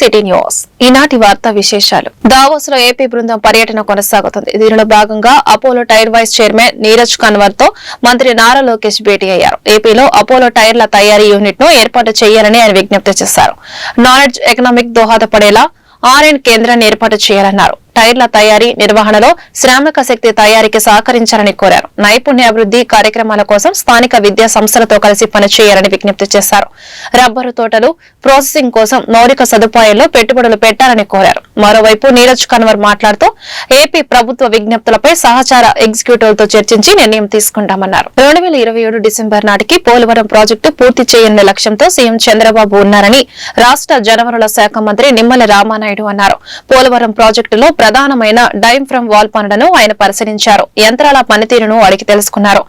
City news ఈనాటి వార్తా విశేషాలు. దావోస్ లో ఏపీ బృందం పర్యటన కొనసాగుతుంది. దీనిలో భాగంగా Apollo tyre vice chairman Neeraj Kanwar తో మంత్రి నారా లోకేష్ భేటీ అయ్యారు. ఏపీలో అపోలో టైర్ల తయారీ యూనిట్ ను ఏర్పాటు చేయాలని ఆయన విజ్ఞప్తి చేశారు. నాలెడ్జ్ ఎకనామిక్ దోహదపడేలా R&D కేంద్రాన్ని ఏర్పాటు చేయాలన్నారు. టైర్ల తయారీ నిర్వహణలో శ్రామిక శక్తి తయారీకి సహకరించాలని కోరారు. నైపుణ్య అభివృద్ధి కార్యక్రమాల కోసం స్థానిక విద్యా సంస్థలతో కలిసి పనిచేయాలని విజ్ఞప్తి చేశారు. రబ్బరు తోటలు ప్రాసెసింగ్ కోసం మౌలిక సదుపాయాల్లో పెట్టుబడులు పెట్టాలని కోరారు. మరోవైపు నీరజ్ కన్వర్ మాట్లాడుతూ ఏపీ ప్రభుత్వ విజ్ఞప్తులపై సహచార ఎగ్జిక్యూటివ్లతో చర్చించి నిర్ణయం తీసుకుంటామన్నారు. 2027 డిసెంబర్ నాటికి పోలవరం ప్రాజెక్టు పూర్తి చేయనున్న లక్ష్యంతో సీఎం చంద్రబాబు ఉన్నారని రాష్ట్ర జలవనరుల శాఖ మంత్రి నిమ్మల రామానాయుడు అన్నారు. పోలవరం ప్రాజెక్టులో ప్రధానమైన డైఫ్రమ్ వాల్ పనులను ఆయన పరిశీలించారు. యంత్రాల పనితీరును అడిగి తెలుసుకున్నారు.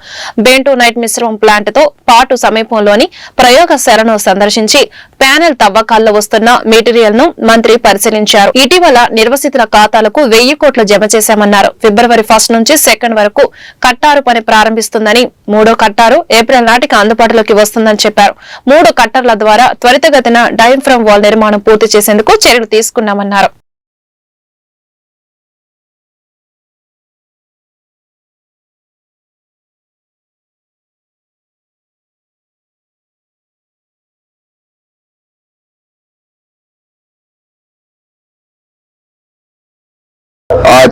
బెంటో నైట్ మిశ్రమం ప్లాంట్ తో పాటు సమీపంలోని ప్రయోగశాలను సందర్శించి ప్యానెల్ తవ్వకాల్లో వస్తున్న మెటీరియల్ ను మంత్రి పరిశీలించారు. ఇటీవల నిర్వసితుల ఖాతాలకు 1000 కోట్లు జమ చేశామన్నారు. ఫిబ్రవరి 1 నుంచి 2 వరకు కట్టారు పని ప్రారంభిస్తుందని, 3వ కట్టారు ఏప్రిల్ నాటికి అందుబాటులోకి వస్తుందని చెప్పారు. 3 కట్టర్ల ద్వారా త్వరితగతిన డైఫ్రమ్ వాల్ నిర్మాణం పూర్తి చేసేందుకు చర్యలు తీసుకున్నామన్నారు.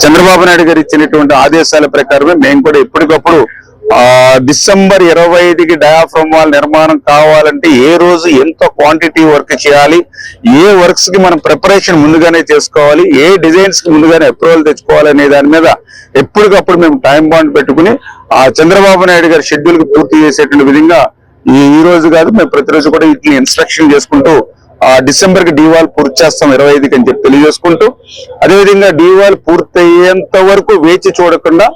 చంద్రబాబు నాయుడు గారు ఇచ్చినటువంటి ఆదేశాల ప్రకారమే మేము కూడా ఎప్పటికప్పుడు డిసెంబర్ 25కి డయాఫ్రమ్ వాల్ నిర్మాణం కావాలంటే ఏ రోజు ఎంత క్వాంటిటీ వర్క్ చేయాలి, ఏ వర్క్స్ కి మనం ప్రిపరేషన్ ముందుగానే చేసుకోవాలి, ఏ డిజైన్స్ కి ముందుగానే అప్రూవల్ తెచ్చుకోవాలి అనే దాని మీద ఎప్పటికప్పుడు మేము టైం బాండ్ పెట్టుకుని చంద్రబాబు నాయుడు గారి షెడ్యూల్ కి పూర్తి చేసేటువంటి విధంగా ఈ రోజు కాదు మేము ప్రతిరోజు కూడా వీటిని ఇన్స్ట్రక్షన్ చేసుకుంటూ డిసెంబర్ కి డీవాల్ పూర్తి చేస్తాం 25కి అని చెప్పి తెలియజేసుకుంటూ, అదేవిధంగా డీవాల్ పూర్తయ్యేంత వరకు వేచి చూడకుండా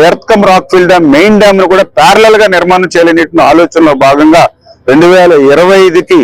ఎర్త్కమ్ రాక్ఫిల్ డ్యామ్ మెయిన్ డ్యామ్ ను కూడా ప్యారలల్ గా నిర్మాణం చేయాలనే ఆలోచనలో భాగంగా 2025కి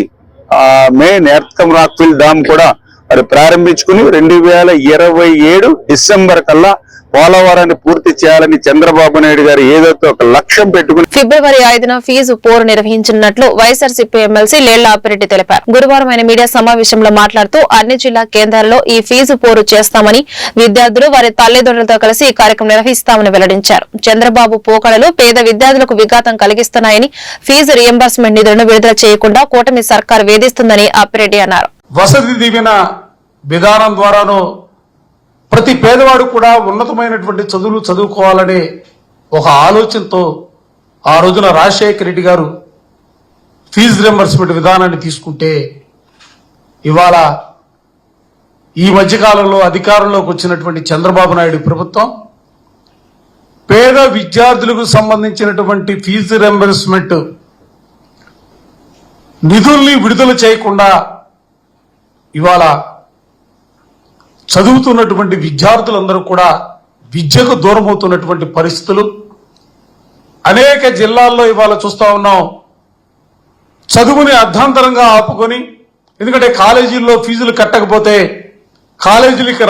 మెయిన్ ఎర్త్కమ్ రాక్ఫిల్ డ్యామ్ కూడా అది ప్రారంభించుకుని 2027 డిసెంబర్ కల్లా పోలవరాన్ని పూర్తి చేయాలని చంద్రబాబు నాయుడు గారు ఏదైతే ఒక లక్ష్యం పెట్టుకుని ఫిబ్రవరి 5న ఫీజు పోరు నిర్వహించనున్నట్లు వైఎస్ఆర్సీపీ ఎమ్మెల్సీ లేళ్ల ఆపిరెడ్డి తెలిపారు. గురువారం ఆయన మీడియా సమావేశంలో మాట్లాడుతూ అన్ని జిల్లా కేంద్రాల్లో ఈ ఫీజు పోరు చేస్తామని, విద్యార్థులు వారి తల్లిదండ్రులతో కలిసి ఈ కార్యక్రమం నిర్వహిస్తామని వెల్లడించారు. చంద్రబాబు పోకడలు పేద విద్యార్థులకు విఘాతం కలిగిస్తున్నాయని, ఫీజు రియంబర్స్మెంట్ నిధులను విడుదల చేయకుండా కూటమి సర్కార్ వేధిస్తుందని ఆపిరెడ్డి అన్నారు. వసతి దీవెన విధానం ద్వారాను ప్రతి పేదవాడు కూడా ఉన్నతమైనటువంటి చదువులు చదువుకోవాలనే ఒక ఆలోచనతో ఆ రోజున రాజశేఖర రెడ్డి గారు ఫీజు రియంబర్స్మెంట్ విధానాన్ని తీసుకుంటే, ఇవాళ ఈ మధ్యకాలంలో అధికారంలోకి వచ్చినటువంటి చంద్రబాబు నాయుడు ప్రభుత్వం పేద విద్యార్థులకు సంబంధించినటువంటి ఫీజు రియంబర్స్మెంట్ నిధుల్ని విడుదల చేయకుండా ఇవాళ చదువుతున్నటువంటి విద్యార్థులందరూ కూడా విద్యకు దూరం అవుతున్నటువంటి పరిస్థితులు అనేక జిల్లాల్లో ఇవాళ చూస్తా ఉన్నాం. చదువుని అర్ధాంతరంగా ఆపుకొని, ఎందుకంటే కాలేజీల్లో ఫీజులు కట్టకపోతే కాలేజీలకి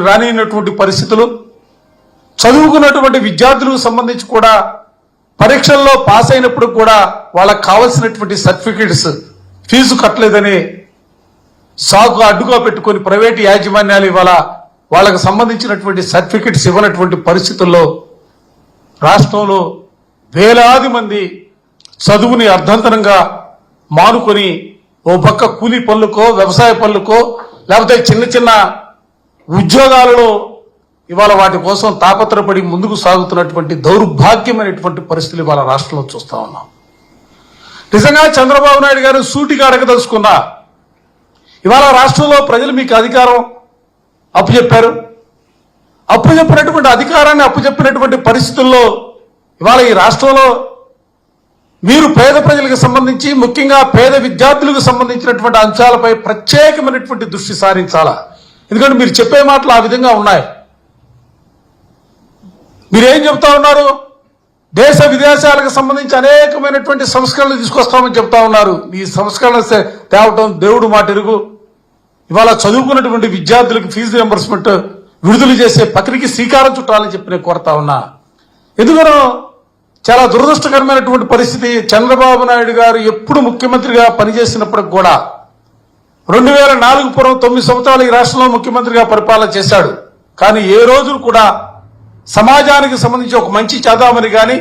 రానినటువంటి పరిస్థితులు, చదువుకున్నటువంటి విద్యార్థులకు సంబంధించి కూడా పరీక్షల్లో పాస్ అయినప్పుడు కూడా వాళ్ళకు కావలసినటువంటి సర్టిఫికెట్స్ ఫీజు కట్టలేదని సాగు అడ్డుగా పెట్టుకుని ప్రైవేటు యాజమాన్యాలు ఇవాళ వాళ్ళకు సంబంధించినటువంటి సర్టిఫికెట్స్ ఇవ్వనటువంటి పరిస్థితుల్లో రాష్ట్రంలో వేలాది మంది చదువుని అర్ధంతరంగా మానుకొని ఓ పక్క కూలీ పనులకో, వ్యవసాయ పనులకో, లేకపోతే చిన్న చిన్న ఉద్యోగాలలో ఇవాళ వాటి కోసం తాపత్రపడి ముందుకు సాగుతున్నటువంటి దౌర్భాగ్యమైనటువంటి పరిస్థితులు ఇవాళ రాష్ట్రంలో చూస్తా ఉన్నాం. నిజంగా చంద్రబాబు నాయుడు గారు సూటిగా అడగదలుచుకున్నా, ఇవాళ రాష్ట్రంలో ప్రజలు మీకు అధికారం అప్పుచెప్పారు. అప్పుచెప్పినటువంటి అధికారాన్ని అప్పుచెప్పినటువంటి పరిస్థితుల్లో ఇవాళ ఈ రాష్ట్రంలో మీరు పేద ప్రజలకు సంబంధించి, ముఖ్యంగా పేద విద్యార్థులకు సంబంధించినటువంటి అంశాలపై ప్రత్యేకమైనటువంటి దృష్టి సారించాలా. ఎందుకంటే మీరు చెప్పే మాటలు ఆ విధంగా ఉన్నాయి. మీరేం చెప్తా ఉన్నారు? దేశ విదేశాలకు సంబంధించి అనేకమైనటువంటి సంస్కరణలు తీసుకొస్తామని చెప్తా ఉన్నారు. ఈ సంస్కరణ తేవటం దేవుడు మాట ఎరుగు. ఇవాళ చదువుకున్నటువంటి విద్యార్థులకు ఫీజు రియంబర్స్మెంట్ విడుదల చేసే ప్రక్రియకి శ్రీకారం చుట్టాలని చెప్పి నేను కోరుతా ఉన్నా. ఎందుకనో చాలా దురదృష్టకరమైనటువంటి పరిస్థితి. చంద్రబాబు నాయుడు గారు ఎప్పుడు ముఖ్యమంత్రిగా పనిచేసినప్పటికి కూడా 2004 పూర్వం 9 సంవత్సరాలు ఈ రాష్ట్రంలో ముఖ్యమంత్రిగా పరిపాలన చేశాడు. కానీ ఏ రోజు కూడా సమాజానికి సంబంధించి ఒక మంచి చేద్దామని కానీ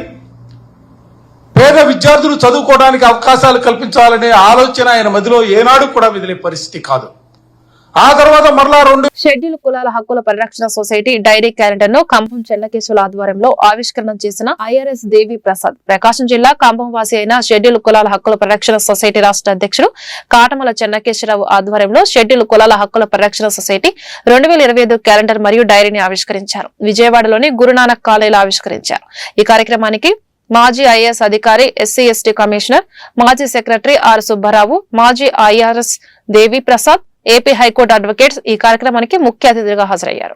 పేద విద్యార్థులు చదువుకోవడానికి అవకాశాలు కల్పించాలనే ఆలోచన ఆయన మధ్యలో ఏనాడు కూడా మెదిలే పరిస్థితి కాదు. ఆ తర్వాత మరలా షెడ్యూల్ కులాల హక్కుల పరిరక్షణ సొసైటీ డైరీ క్యాలెండర్ ను కంభం చెన్నకేశ్వర ఆధ్వర్యంలో ఆవిష్కరణ చేసిన ఐఆర్ఎస్ దేవి ప్రసాద్ ప్రకాశం జిల్లా కంభం వాసి అయిన షెడ్యూల్ కులాల హక్కుల పరిరక్షణ సొసైటీ రాష్ట్ర అధ్యక్షుడు కాటమల చెన్నకేశ్వరరావు ఆధ్వర్యంలో షెడ్యూల్ కులాల హక్కుల పరిరక్షణ సొసైటీ 2025 క్యాలెండర్ మరియు డైరీని ఆవిష్కరించారు. విజయవాడలోని గురునానక్ కాలేజీలో ఆవిష్కరించారు. ఈ కార్యక్రమానికి మాజీ ఐఏఎస్ అధికారి ఎస్సీ ఎస్టీ కమిషనర్ మాజీ సెక్రటరీ ఆర్ సుబ్బారావు మాజీ ఐఆర్ఎస్ దేవి ప్రసాద్ ఏపీ హైకోర్టు అడ్వకేట్స్ ఈ కార్యక్రమానికి ముఖ్య అతిథిగా హాజరయ్యారు.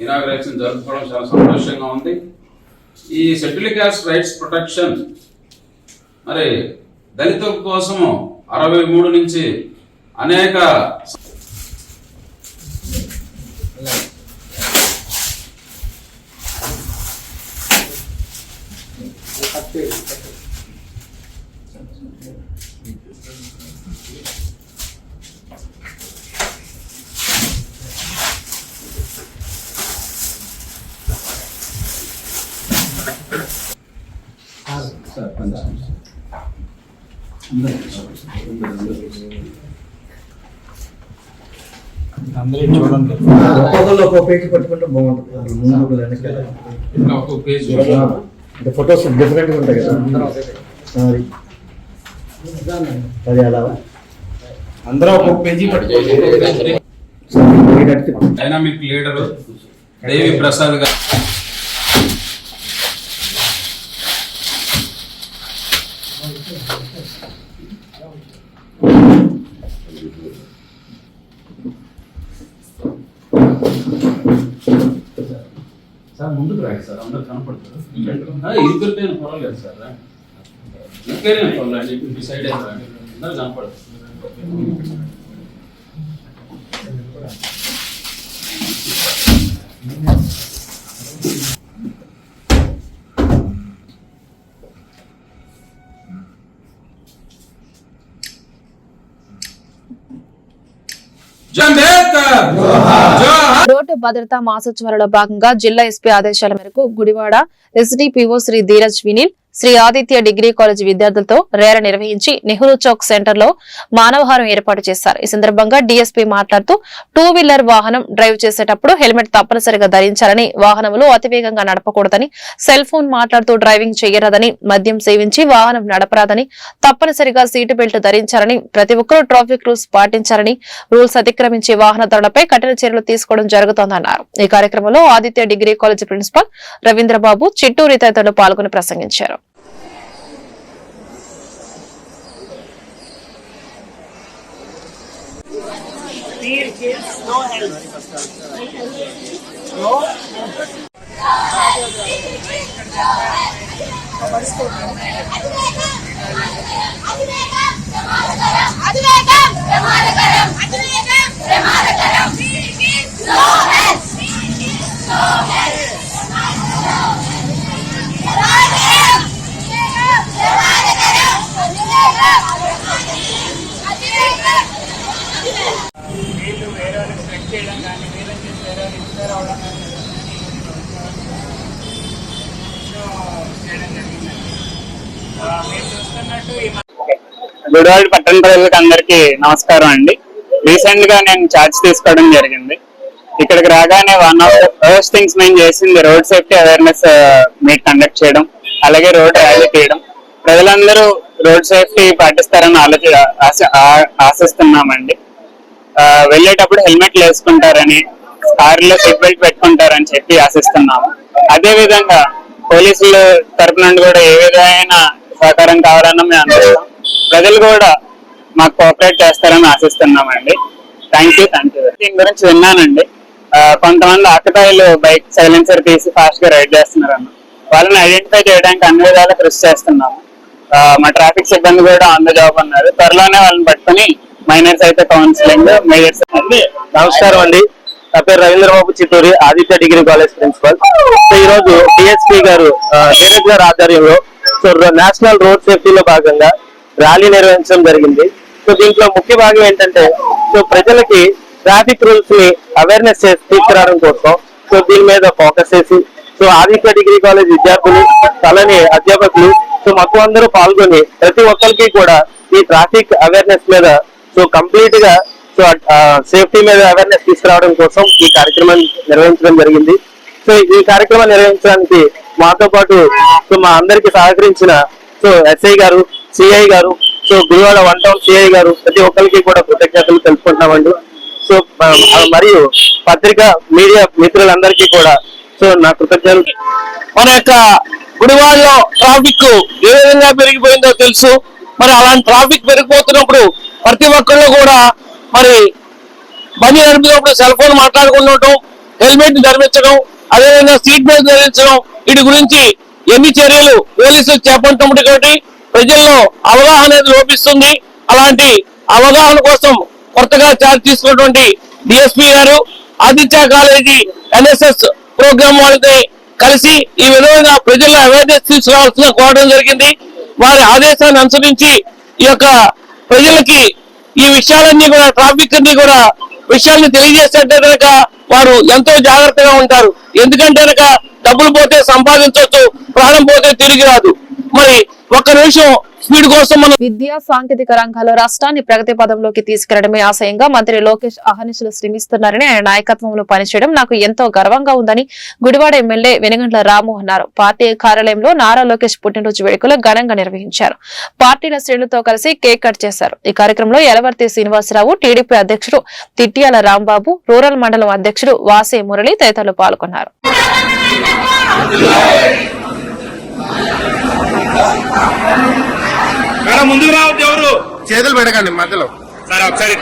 ఇనాగ్రేషన్ జరుపుకోవడం చాలా సంతోషంగా ఉంది. ఈ షెడ్యూల్ కాస్ట్ రైట్స్ ప్రొటెక్షన్ మరి దళితుల కోసము 63 నుంచి అనేక అందరూ చూడండి. ఒక పేజీ పట్టుకుంటే బాగుంటుంది. అంటే ఫొటోస్ డిఫరెంట్గా ఉంటాయి కదా. అది అలా అందరూ ఒక పేజీ పట్టుకోండి. డైనామిక్ లీడర్ దేవి ప్రసాద్ గారు సార్ ముందుకు రాయి సార్, అందరు కనపడతారు. ఇద్దరితో పర్వాలేదు సార్, ఇంకేనే పర్వాలేదు, డిసైడ్ అయ్యారు అందరు కనపడతారు. రోడ్డు భద్రతా మాసోత్సవాలలో భాగంగా జిల్లా ఎస్పీ ఆదేశాల మేరకు Gudivada SDPO Shri Dheeraj Vinil Shri Aditya degree college విద్యార్థులతో ర్యాలీ నిర్వహించి నెహ్రూ చౌక్ సెంటర్ లో మానవహారం ఏర్పాటు చేశారు. ఈ సందర్భంగా డీఎస్పీ మాట్లాడుతూ 2-వీలర్ వాహనం డ్రైవ్ చేసేటప్పుడు హెల్మెట్ తప్పనిసరిగా ధరించాలని, వాహనంలో అతివేగంగా నడపకూడదని, సెల్ ఫోన్ మాట్లాడుతూ డ్రైవింగ్ చేయరాదని, మద్యం సేవించి వాహనం నడపరాదని, తప్పనిసరిగా సీటు బెల్ట్ ధరించాలని, ప్రతి ఒక్కరూ ట్రాఫిక్ రూల్స్ పాటించాలని, రూల్స్ అతిక్రమించే వాహనదారులపై కఠిన చర్యలు తీసుకోవడం జరుగుతోందన్నారు. ఈ కార్యక్రమంలో Aditya degree college principal Ravindrababu, Chitturi తదితరులు పాల్గొని ప్రసంగించారు. గుడివాడ పట్టణ ప్రజలకు అందరికీ నమస్కారం అండి. రీసెంట్ గా నేను ఛార్జ్ తీసుకోవడం జరిగింది. ఇక్కడికి రాగానే one of the first things నేను చేసింది road safety awareness meet conduct చేయడం, అలాగే రోడ్ ర్యాలీ తీయడం. ప్రజలందరూ రోడ్ సేఫ్టీ పాటిస్తారని ఆశిస్తున్నామండి. వెళ్ళేటప్పుడు హెల్మెట్లు వేసుకుంటారని, కారులో సీట్ బెల్ట్ పెట్టుకుంటారని చెప్పి ఆశిస్తున్నాము. అదే విధంగా పోలీసుల తరపు నుండి కూడా ఏ విధమైన సహకారం కావాలన్నా మేము అందిస్తాం. ప్రజలు కూడా మాకు కోఆపరేట్ చేస్తారని ఆశిస్తున్నామండి. Thank you. దీని గురించి విన్నానండి. కొంతమంది ఆకతాయిలు బైక్ సైలెన్సర్ తీసి ఫాస్ట్ గా రైడ్ చేస్తున్నారన్న, వాళ్ళని ఐడెంటిఫై చేయడానికి అన్ని విధాలా కృషి చేస్తున్నాము. మా ట్రాఫిక్ సిబ్బంది కూడా ఆన్ ద జాబ్ అన్నారు. త్వరలోనే వాళ్ళని పట్టుకుని మైనర్స్ అయితే కౌన్సిలింగ్, మేజర్స్. నమస్కారం అండి, నా పేరు Ravindrababu Chitturi, Aditya degree college principal. So ఈ రోజు డిఎస్పీ గారు నీరజ్ గారి ఆధ్వర్యంలో సో నేషనల్ రోడ్ సేఫ్టీలో భాగంగా ర్యాలీ నిర్వహించడం జరిగింది. సో దీంట్లో ముఖ్య భాగం ఏంటంటే సో ప్రజలకి ట్రాఫిక్ రూల్స్ ని అవేర్నెస్ తీసుకురావడం కోసం సో దీని మీద ఫోకస్ చేసి సో ఆదిత్య డిగ్రీ కాలేజ్ విద్యార్థులు, అలానే అధ్యాపకులు సో మొత్తం అందరూ పాల్గొని ప్రతి ఒక్కరికి కూడా ఈ ట్రాఫిక్ అవేర్నెస్ మీద సో కంప్లీట్ గా సో సేఫ్టీ మీద అవేర్నెస్ తీసుకురావడం కోసం ఈ కార్యక్రమం నిర్వహించడం జరిగింది. సో ఈ కార్యక్రమం నిర్వహించడానికి మాతో పాటు సో మా అందరికి సహకరించిన సో ఎస్ఐ గారు, సిఐ గారు, సో గుడివాడ 1 టౌన్ సిఐ గారు, ప్రతి ఒక్కరికి కూడా కృతజ్ఞతలు తెలుపుకుంటున్నామండి. సో మరియు పత్రికా మీడియా మిత్రులందరికీ కూడా సో నా కృతజ్ఞతలు. మన యొక్క గుడివాడలో ట్రాఫిక్ ఏ విధంగా పెరిగిపోయిందో తెలుసు. మరి అలాంటి ట్రాఫిక్ పెరిగిపోతున్నప్పుడు ప్రతి ఒక్కళ్ళు కూడా మరి బండి నడిపినప్పుడు సెల్ ఫోన్ మాట్లాడుకుంటుండటం, హెల్మెట్ ధరించడం, అదేవిధంగా సీట్ బెల్ట్ ధరించడం, వీటి గురించి ఎన్ని చర్యలు పోలీసులు చేపట్టడం ప్రజల్లో అవగాహన అనేది లోపిస్తుంది. అలాంటి అవగాహన కోసం కొత్తగా చార్జ్ తీసుకున్నటువంటి డిఎస్పీ గారు ఆదిత్య కాలేజీ ఎన్ఎస్ఎస్ ప్రోగ్రామ్ వాళ్ళని కలిసి ఈ విధంగా ప్రజల్లో అవేర్నెస్ తీసుకురావాల్సిన కోరడం జరిగింది. వారి ఆదేశాన్ని అనుసరించి ఈ యొక్క ప్రజలకి ఈ విషయాలన్నీ కూడా ట్రాఫిక్ అన్ని కూడా విషయాన్ని తెలియజేస్తే కనుక వారు ఎంతో జాగ్రత్తగా ఉంటారు. ఎందుకంటే కనుక డబ్బులు పోతే సంపాదించవచ్చు, ప్రాణం పోతే తిరిగి రాదు. మరి ఒక్క నిమిషం స్పీడ్ కోసం మనం విద్యా సాంకేతిక రంగాల్లో రాష్ట్రాన్ని ప్రగతి పదంలోకి తీసుకెళ్లడమే ఆశయంగా మంత్రి లోకేష్ అహర్నిశలు శ్రమిస్తున్నారని, ఆయన నాయకత్వంలో పనిచేయడం నాకు ఎంతో గర్వంగా ఉందని గుడివాడ ఎమ్మెల్యే వెనుగండ్ల రాము అన్నారు. పార్టీ కార్యాలయంలో నారా లోకేష్ పుట్టినరోజు వేడుకలు ఘనంగా నిర్వహించారు. పార్టీల శ్రేణులతో కలిసి కేక్ కట్ చేశారు. ఈ కార్యక్రమంలో యలవర్తి శ్రీనివాసరావు, టీడీపీ అధ్యక్షుడు తిట్యాల రాంబాబు, రూరల్ మండలం అధ్యక్షుడు వాసే మురళి తదితరులు పాల్గొన్నారు. ముందుకు రావద్దు, ఎవరు చేతులు పెడకండి మధ్యలో. సరే ఒకసారి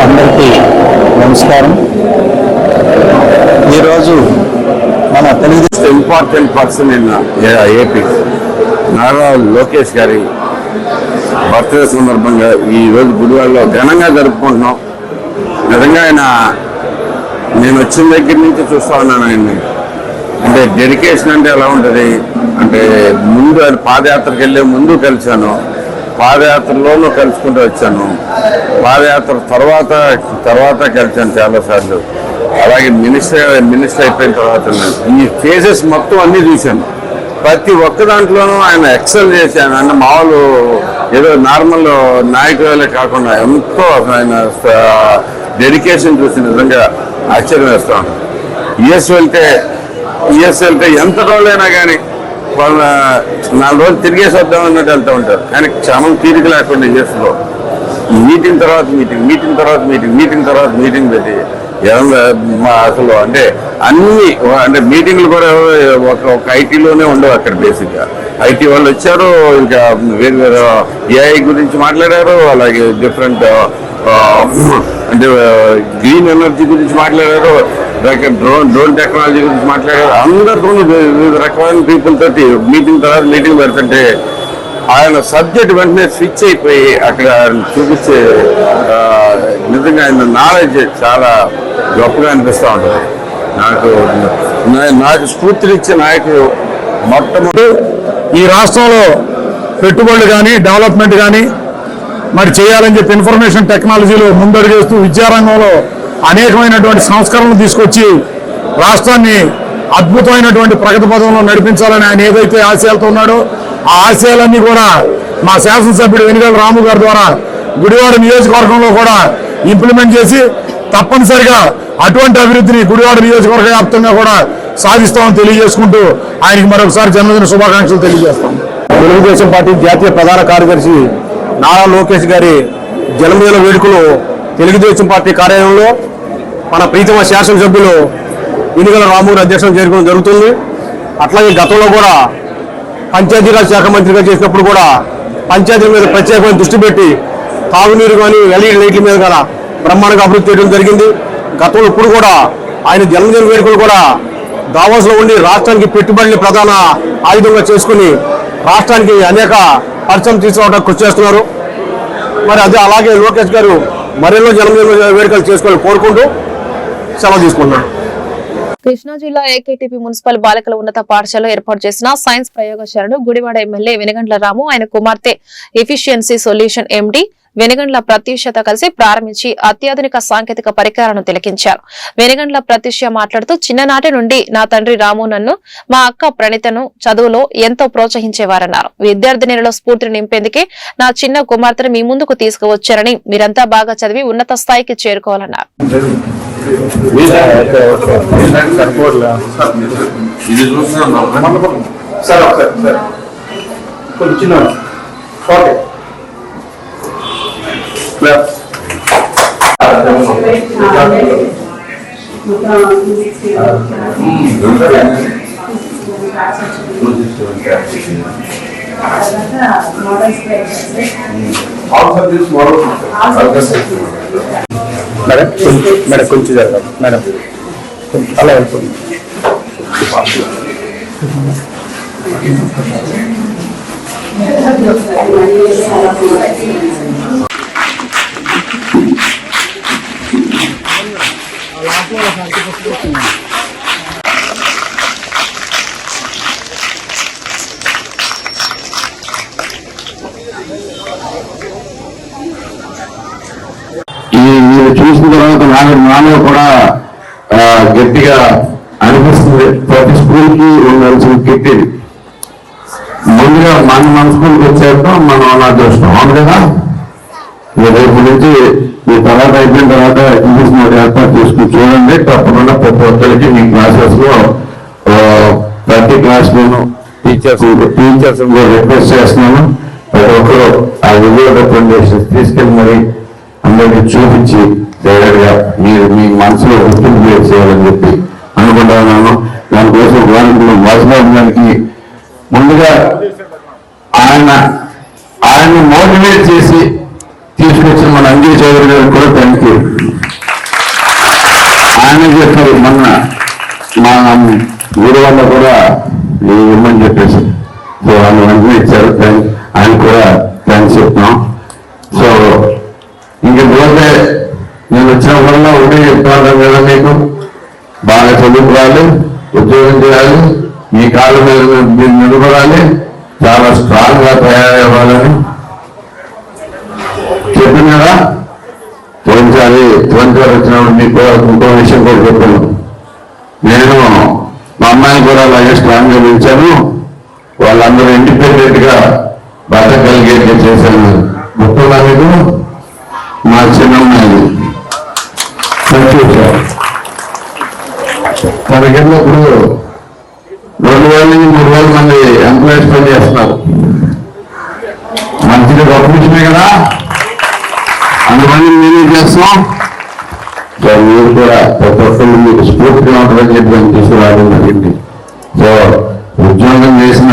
అందరికీ నమస్కారం. ఈరోజు మన Telugu Desam important person in AP Nara Lokesh గారి బర్త్డే సందర్భంగా ఈ రోజు గుడివాడలో ఘనంగా జరుపుకుంటున్నాం. నిజంగా ఆయన నేను వచ్చిన దగ్గర నుంచి చూస్తా ఉన్నాను ఆయన్ని. అంటే డెడికేషన్ అంటే ఎలా ఉంటుంది అంటే ముందు ఆయన పాదయాత్రకు వెళ్ళే ముందు కలిశాను, పాదయాత్రలోనూ కలుసుకుంటూ వచ్చాను, పాదయాత్ర తర్వాత కలిశాను చాలాసార్లు. అలాగే మినిస్టర్ అయిపోయిన తర్వాత ఈ కేసెస్ మొత్తం అన్నీ చూశాను. ప్రతి ఒక్క దాంట్లోనూ ఆయన ఎక్సెల్ చేశాను. ఆయన మామూలు ఏదో నార్మల్ నాయకులే కాకుండా ఎంతో ఆయన డెడికేషన్ చూసి నిజంగా ఆశ్చర్యం వేస్తూ ఉంటాను. యుఎస్ వెళ్తే ఎంత రోజులైనా కానీ వాళ్ళ 4 రోజులు తిరిగేసి వద్దామన్నట్టు వెళ్తూ ఉంటారు. కానీ క్షమం తీరిక లేకుండా యుఎస్లో మీటింగ్ తర్వాత మీటింగ్ పెట్టి అసలు అంటే అన్ని అంటే మీటింగ్లు కూడా ఒక ఐటీలోనే ఉండవు అక్కడ. బేసిక్గా ఐటీ వాళ్ళు వచ్చారు, ఇంకా వేరు ఏఐ గురించి మాట్లాడారు, అలాగే డిఫరెంట్ అంటే గ్రీన్ ఎనర్జీ గురించి మాట్లాడారు, డ్రోన్ టెక్నాలజీ గురించి మాట్లాడారు. అందరితో వివిధ రకమైన పీపుల్ తోటి మీటింగ్ పెడుతుంటే ఆయన సబ్జెక్ట్ వెంటనే స్విచ్ అయిపోయి అక్కడ చూపించే నిజంగా ఆయన నాలెడ్జ్ చాలా గొప్పగా అనిపిస్తూ ఉంటుంది. నాకు స్ఫూర్తినిచ్చే నాయకుడు మొట్టమొదటి ఈ రాష్ట్రంలో పెట్టుబడులు కానీ డెవలప్మెంట్ కానీ మరి చేయాలని చెప్పి ఇన్ఫర్మేషన్ టెక్నాలజీలో ముందడుగేస్తూ విద్యారంగంలో అనేకమైనటువంటి సంస్కరణలు తీసుకొచ్చి రాష్ట్రాన్ని అద్భుతమైనటువంటి ప్రగతి పదంలో నడిపించాలని ఆయన ఏదైతే ఆశయాలతో ఉన్నాడో ఆ ఆశయాలన్నీ కూడా మా శాసనసభ్యుడు వెనుగండ్ల రాము గారి ద్వారా గుడివాడ నియోజకవర్గంలో కూడా ఇంప్లిమెంట్ చేసి తప్పనిసరిగా అటువంటి అభివృద్ధిని గుడివాడ నియోజకవర్గ వ్యాప్తంగా కూడా సాధిస్తామని తెలియజేసుకుంటూ ఆయనకి మరొకసారి జన్మదిన శుభాకాంక్షలు తెలియజేస్తాం. తెలుగుదేశం పార్టీ జాతీయ ప్రధాన కార్యదర్శి నారా లోకేష్ గారి జన్మదిన వేడుకలు తెలుగుదేశం పార్టీ కార్యాలయంలో మన ప్రీతమ శాసనసభ్యులు వెనుగండ్ల రాము గారి అధ్యక్షతన జరగడం జరుగుతుంది. అట్లాగే గతంలో కూడా పంచాయతీరాజ్ శాఖ మంత్రిగా చేసినప్పుడు కూడా పంచాయతీల మీద ప్రత్యేకమైన దృష్టి పెట్టి తాగునీరు కానీ ఎల్ఈడి లైట్ల మీద కానీ బ్రహ్మాండంగా అభివృద్ధి చేయడం జరిగింది. గతంలో ఇప్పుడు కూడా ఆయన జన్మదిన వేడుకలు కూడా దావోస్లో ఉండి రాష్ట్రానికి పెట్టుబడులు ప్రధాన ఆయుధంగా చేసుకుని రాష్ట్రానికి అనేక పరిశ్రమలు తీసుకురావడానికి కృషి చేస్తున్నారు. మరి అదే అలాగే లోకేష్ గారు మరెన్నో జన్మదిన వేడుకలు చేసుకోవాలని కోరుకుంటూ సెలవు తీసుకుంటున్నాను. కృష్ణా జిల్లా ఏకేటీపీ మున్సిపల్ బాలికల ఉన్నత పాఠశాలలో ఏర్పాటు చేసిన సైన్స్ ప్రయోగశాలను గుడివాడ ఎమ్మెల్యే వెనగండ్ల రాము ఆయన కుమార్తె ఎఫిషియన్సీ సొల్యూషన్ ఎండీ వెనగండ్ల ప్రత్యూషత కలిసి ప్రారంభించి అత్యాధునిక సాంకేతిక పరికరాలను తిలకించారు. వెనగండ్ల ప్రత్యూష మాట్లాడుతూ చిన్ననాటి నుండి నా తండ్రి రాము నన్ను మా అక్క ప్రణితను చదువులో ఎంతో ప్రోత్సహించేవారన్నారు. విద్యార్థినిలలో స్ఫూర్తిని నింపేందుకే నా చిన్న కుమార్తెను మీ ముందుకు తీసుకువచ్చారని మీరంతా బాగా చదివి ఉన్నత స్థాయికి చేరుకోవాలన్నారు. మేడం కొంచెం జరగాలి మేడం అలా వెళ్ళిపోయింది. చూసిన తర్వాత నాలో కూడా గట్టిగా అనిపిస్తుంది. ప్రతి స్కూల్ కి ఉండాల్సిన కిట్ ఇది. ముందుగా మన స్కూల్కి వచ్చాక మనం అలా చూస్తాం. అవును కదా, రేపు నుంచి మీ తర్వాత అయిపోయిన తర్వాత ఇంగ్లీష్ మీడియం ఏర్పాటు చేసుకుని చూడండి. తప్పకుండా ప్రతి ఒక్కరికి మీ క్లాసెస్ లో ప్రతి క్లాస్ లోను టీచర్స్ రిక్వెస్ట్ చేస్తున్నాను. ప్రతి ఒక్కరు ఆ వీడియో రికమెండేషన్స్ తీసుకెళ్ళి మరి అందరికీ చూపించి డైరెక్ట్ గా మీరు మీ మనసులో గుర్తింపు చేయాలని చెప్పి అనుకుంటున్నాను. దానికోసం వాసుబాబు గారికి ముందుగా ఆయన మోటివేట్ చేసి తీసుకొచ్చిన మన అంజీ చౌదరి గారికి కూడా థ్యాంక్ యూ. ఆయన చెప్పారు మొన్న మా వీడి వల్ల కూడా ఇవ్వమని చెప్పేసి, సో వాళ్ళు వెంటనే ఇచ్చారు. ఆయన కూడా థ్యాంక్స్ చెప్తున్నాం. సో ఇంక పోతే నేను వచ్చినప్పుడల్లా ఒకటే చెప్తాను కదా, మీకు బాగా చదువుకోవాలి, ఉద్యోగం చేయాలి, మీ కాళ్ళ మీద మీరు నిలబడాలి, చాలా స్ట్రాంగ్ గా తయారవ్వాలని చెప్పింది కదా. పోయినసారి వచ్చినప్పుడు మీకు ఇంకో విషయం కూడా చెప్పాను. నేను మా అమ్మాయిని కూడా అలాగే స్ట్రాంగ్ గా పిలిచాను. వాళ్ళందరూ ఇండిపెండెంట్ గా బతకగలిగేట్టు చేశాను. గుర్తున్నా మీకు మా చిన్నమ్మాయి తనకెళ్ళినప్పుడు 2,000 నుంచి 3,000 మంది ఎంప్లాయీస్ పని చేస్తున్నారు. మంచిది గొప్ప విషయమే కదా, అందుకని మేమే చేస్తాం. సో మీరు కూడా ప్రతి ఒక్కళ్ళు మీకు స్ఫూర్తిగా ఉంటుందని చెప్పి మేము తీసుకురావడం జరిగింది. సో ఉద్యోగం చేసిన,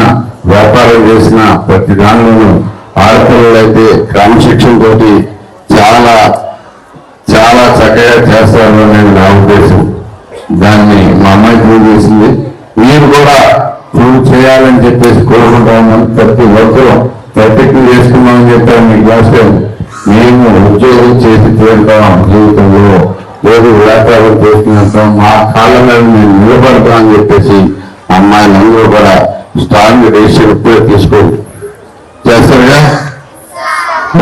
వ్యాపారం చేసిన ప్రతి దానిలోనూ ఆడపిల్లలు అయితే క్రమశిక్షణ తోటి చాలా చాలా చక్కగా చేస్తారు అనేది నా ఉద్దేశం. దాన్ని మా అమ్మాయి ప్రూవ్ చేసింది. మీరు కూడా ప్రూవ్ చేయాలని చెప్పేసి కోరుకుంటామని ప్రతి ఒక్కరూ ప్రతిజ్ఞ చేసుకున్నామని చెప్పారు. మీ క్లాస్ మేము ఉద్యోగం చేసి తీరుతాం జీవితంలో, లేదు వ్యాపారం చేసుకున్నాం, మా కాళ్ళ మీద మేము నిలబడతామని చెప్పేసి అమ్మాయిలందరూ కూడా స్ట్రాంగ్ డెసిషన్ ఇప్పుడే తీసుకోండి. చేస్తారుగా?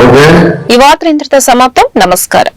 ఓకే, ఈ వార్త ఇంతటితో సమాప్తం. నమస్కారం.